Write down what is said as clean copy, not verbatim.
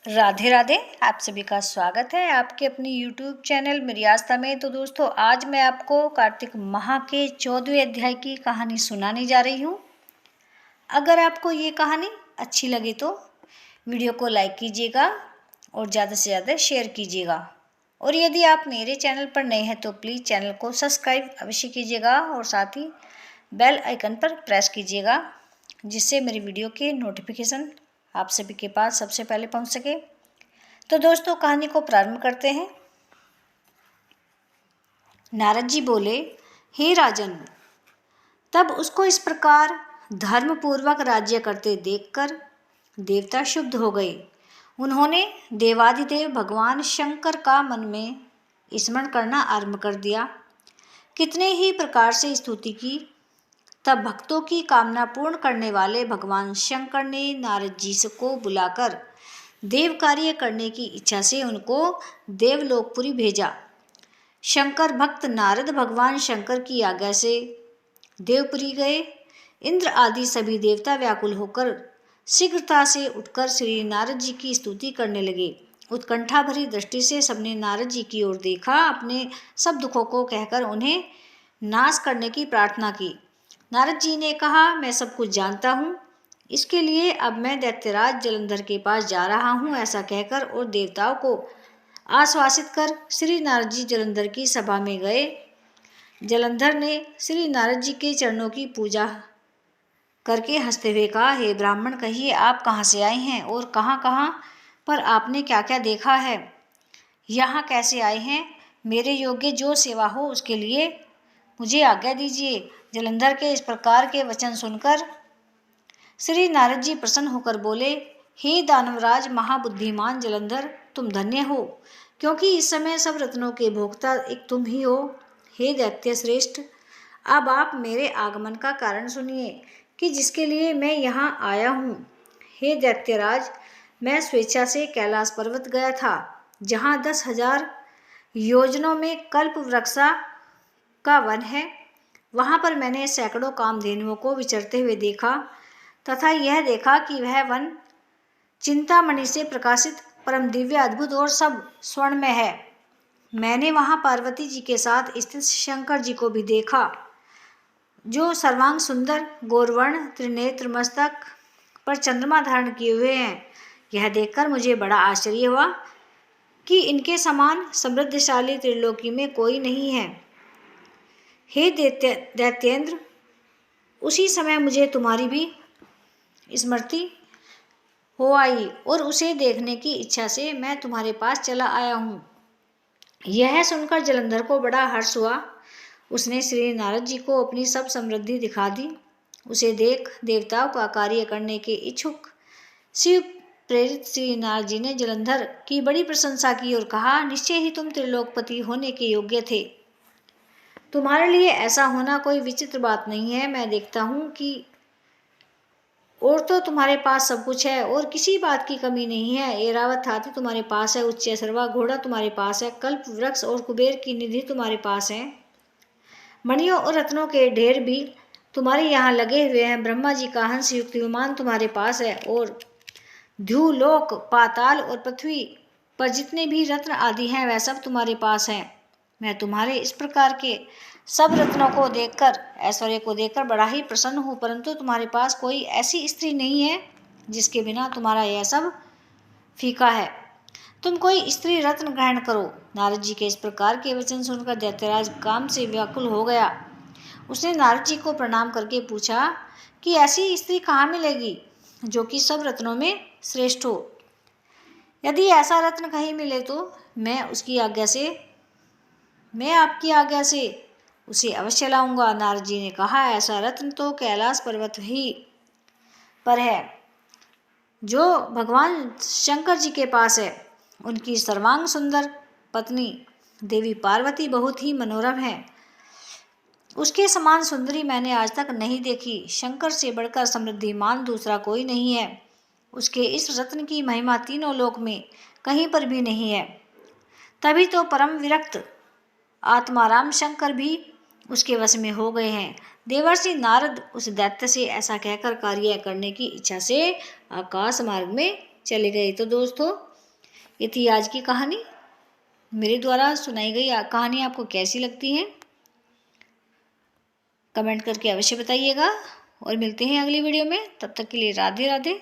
राधे राधे। आप सभी का स्वागत है आपके अपनी YouTube चैनल मेरी आस्था में। तो दोस्तों, आज मैं आपको कार्तिक माह के 14वें अध्याय की कहानी सुनाने जा रही हूँ। अगर आपको ये कहानी अच्छी लगे तो वीडियो को लाइक कीजिएगा और ज़्यादा से ज़्यादा शेयर कीजिएगा। और यदि आप मेरे चैनल पर नए हैं तो प्लीज़ चैनल को सब्सक्राइब अवश्य कीजिएगा और साथ ही बेल आइकन पर प्रेस कीजिएगा, जिससे मेरी वीडियो के नोटिफिकेशन आप सभी के पास सबसे पहले पहुंच सके। तो दोस्तों, कहानी को प्रारंभ करते हैं। नारद जी बोले, हे राजन, तब उसको इस प्रकार धर्मपूर्वक राज्य करते देखकर देवता क्षुब्ध हो गए। उन्होंने देवाधिदेव भगवान शंकर का मन में स्मरण करना आरंभ कर दिया। कितने ही प्रकार से स्तुति की। तब भक्तों की कामना पूर्ण करने वाले भगवान शंकर ने नारद जी को बुलाकर देव कार्य करने की इच्छा से उनको देवलोकपुरी भेजा। शंकर भक्त नारद भगवान शंकर की आज्ञा से देवपुरी गए। इंद्र आदि सभी देवता व्याकुल होकर शीघ्रता से उठकर श्री नारद जी की स्तुति करने लगे। उत्कंठा भरी दृष्टि से सबने नारद जी की ओर देखा। अपने सब दुखों को कहकर उन्हें नाश करने की प्रार्थना की। नारद जी ने कहा, मैं सब कुछ जानता हूँ, इसके लिए अब मैं दैत्यराज जलंधर के पास जा रहा हूँ। ऐसा कहकर और देवताओं को आश्वासित कर श्री नारद जी जलंधर की सभा में गए। जलंधर ने श्री नारद जी के चरणों की पूजा करके हंसते हुए कहा, हे ब्राह्मण, कहिए आप कहाँ से आए हैं और कहाँ कहाँ पर आपने क्या क्या देखा है, यहाँ कैसे आए हैं। मेरे योग्य जो सेवा हो उसके लिए मुझे आज्ञा दीजिए। जलंधर के इस प्रकार के वचन सुनकर श्री नारद जी प्रसन्न होकर बोले, हे दानवराज महाबुद्धिमान जलंधर, तुम धन्य हो, क्योंकि इस समय सब रत्नों के भोक्ता एक तुम ही हो। हे दैत्य श्रेष्ठ, अब आप मेरे आगमन का कारण सुनिए कि जिसके लिए मैं यहाँ आया हूँ। हे दैत्यराज, मैं स्वेच्छा से कैलाश पर्वत गया था, जहाँ 10,000 योजनों में कल्प वृक्षा का वन है। वहाँ पर मैंने सैकड़ों कामधेनुओं को विचरते हुए देखा तथा यह देखा कि वह वन चिंतामणि से प्रकाशित परम दिव्य अद्भुत और सब स्वर्ण में है। मैंने वहाँ पार्वती जी के साथ स्थित शंकर जी को भी देखा, जो सर्वांग सुंदर गौरवर्ण त्रिनेत्र मस्तक पर चंद्रमा धारण किए हुए हैं। यह देखकर मुझे बड़ा आश्चर्य हुआ कि इनके समान समृद्धशाली त्रिलोकी में कोई नहीं है। हे दैत्येंद्र, उसी समय मुझे तुम्हारी भी स्मृति हो आई और उसे देखने की इच्छा से मैं तुम्हारे पास चला आया हूँ। यह सुनकर जलंधर को बड़ा हर्ष हुआ। उसने श्री नारद जी को अपनी सब समृद्धि दिखा दी। उसे देख देवताओं का कार्य करने के इच्छुक शिव प्रेरित श्री नारद जी ने जलंधर की बड़ी प्रशंसा की और कहा, निश्चय ही तुम त्रिलोकपति होने के योग्य थे। तुम्हारे लिए ऐसा होना कोई विचित्र बात नहीं है। मैं देखता हूँ कि और तो तुम्हारे पास सब कुछ है और किसी बात की कमी नहीं है। एरावत हाथी तुम्हारे पास है, उच्च सर्वा घोड़ा तुम्हारे पास है, कल्प वृक्ष और कुबेर की निधि तुम्हारे पास है, मणियों और रत्नों के ढेर भी तुम्हारे यहाँ लगे हुए हैं। ब्रह्मा जी का हंस युक्त विमान तुम्हारे पास है और ध्युलोक, पाताल और पृथ्वी पर जितने भी रत्न आदि हैं वह सब तुम्हारे पास हैं। मैं तुम्हारे इस प्रकार के सब रत्नों को देखकर, ऐश्वर्य को देखकर बड़ा ही प्रसन्न हूँ, परंतु तुम्हारे पास कोई ऐसी स्त्री नहीं है जिसके बिना तुम्हारा यह सब फीका है। तुम कोई स्त्री रत्न ग्रहण करो। नारद जी के इस प्रकार के वचन सुनकर दैत्यराज काम से व्याकुल हो गया। उसने नारद जी को प्रणाम करके पूछा कि ऐसी स्त्री कहाँ मिलेगी जो कि सब रत्नों में श्रेष्ठ हो। यदि ऐसा रत्न कहीं मिले तो मैं आपकी आज्ञा से उसे अवश्य लाऊंगा। नारद जी ने कहा, ऐसा रत्न तो कैलाश पर्वत ही पर है, जो भगवान शंकर जी के पास है। उनकी सर्वांग सुंदर पत्नी देवी पार्वती बहुत ही मनोरम है। उसके समान सुंदरी मैंने आज तक नहीं देखी। शंकर से बढ़कर समृद्धिमान दूसरा कोई नहीं है। उसके इस रत्न की महिमा तीनों लोक में कहीं पर भी नहीं है। तभी तो परम विरक्त आत्माराम शंकर भी उसके वश में हो गए हैं। देवर्षि नारद उस दैत्य से ऐसा कहकर कार्य करने की इच्छा से आकाश मार्ग में चले गए। तो दोस्तों, ये थी आज की कहानी। मेरे द्वारा सुनाई गई कहानी आपको कैसी लगती है कमेंट करके अवश्य बताइएगा और मिलते हैं अगली वीडियो में। तब तक के लिए राधे राधे।